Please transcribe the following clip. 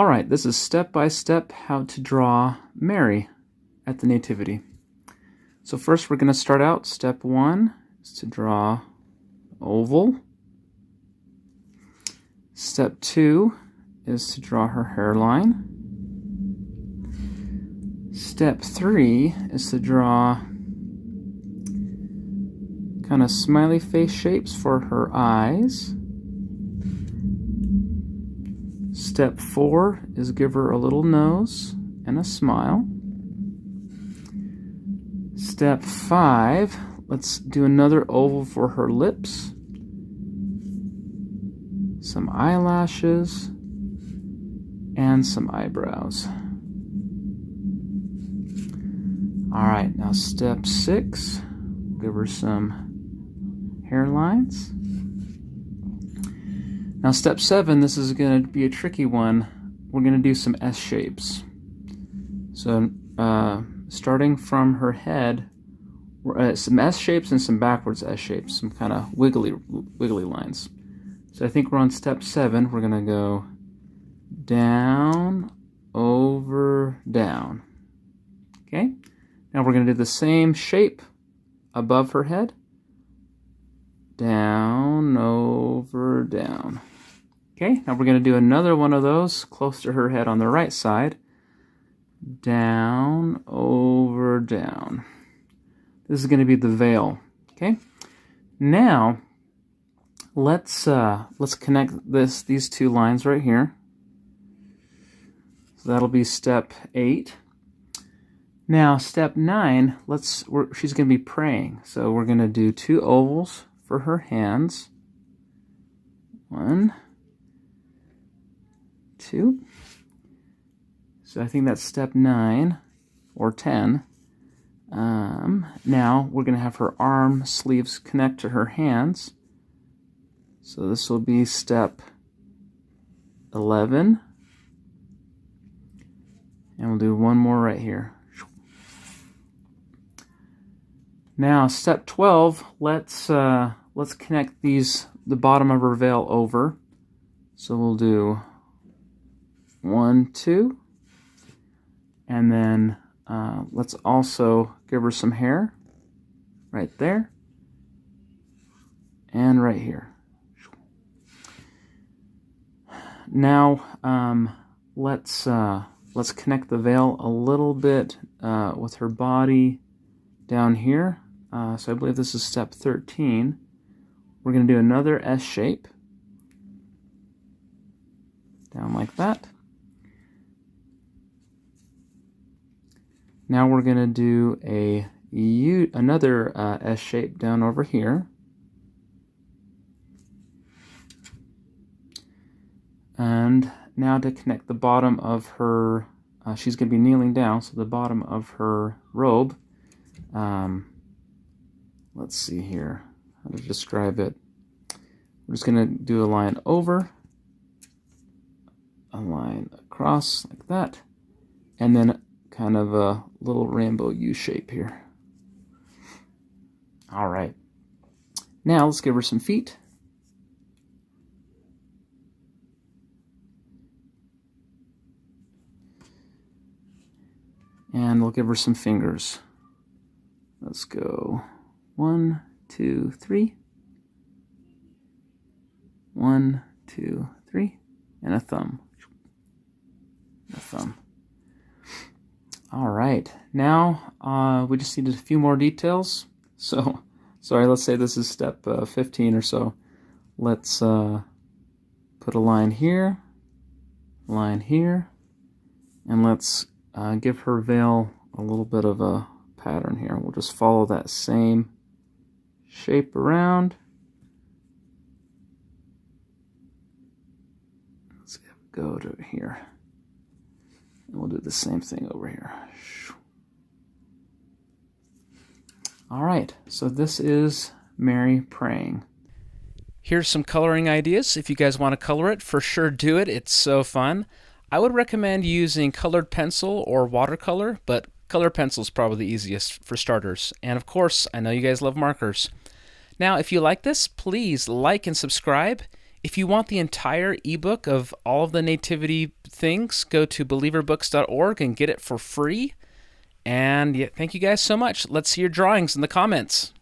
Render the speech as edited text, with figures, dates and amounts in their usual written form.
All right, this is step-by-step how to draw Mary at the Nativity. So first we're going to start out. Step 1 is to draw oval. Step 2 is to draw her hairline. Step 3 is to draw kind of smiley face shapes for her eyes. Step 4 is give her a little nose and a smile. Step 5, let's do another oval for her lips, some eyelashes, and some eyebrows. Alright, now step 6, give her some hairlines. Now step 7, this is going to be a tricky one. We're going to do some S shapes. So starting from her head, some S shapes and some backwards S shapes, some kind of wiggly lines. So I think we're on step 7. We're going to go down, over, down. Okay? Now we're going to do the same shape above her head. Down, over, down. Okay, now we're going to do another one of those close to her head on the right side. Down, over, down. This is going to be the veil. Okay, now let's connect these two lines right here. So that'll be step 8. Now step 9, she's going to be praying. So we're going to do 2 ovals for her hands. 1, 2. So I think that's step 9 or 10. Now we're going to have her arm sleeves connect to her hands. So this will be step 11. And we'll do one more right here. Now step 12, let's connect the bottom of her veil over. So we'll do 1, 2, and then let's also give her some hair right there and right here. Now let's connect the veil a little bit with her body down here. So I believe this is step 13. We're going to do another S shape down like that. Now we're going to do another S shape down over here. And now to connect the bottom of her, she's going to be kneeling down, so the bottom of her robe. Let's see here how to describe it. We're just going to do a line over, a line across like that, and then kind of a little rainbow U shape here. All right. Now let's give her some feet. And we'll give her some fingers. Let's go 1, 2, 3. 1, 2, 3. And a thumb. A thumb. All right. Now we just needed a few more details. So, sorry, let's say this is step 15 or so. Let's put a line here, and let's give her veil a little bit of a pattern here. We'll just follow that same shape around. Let's go to here. And we'll do the same thing over here. All right, so this is Mary praying. Here's some coloring ideas. If you guys want to color it, for sure do it. It's so fun. I would recommend using colored pencil or watercolor, but colored pencil is probably the easiest for starters. And of course, I know you guys love markers. Now, if you like this, please like and subscribe. If you want the entire ebook of all of the nativity things, go to believerbooks.org and get it for free. And yeah, thank you guys so much. Let's see your drawings in the comments.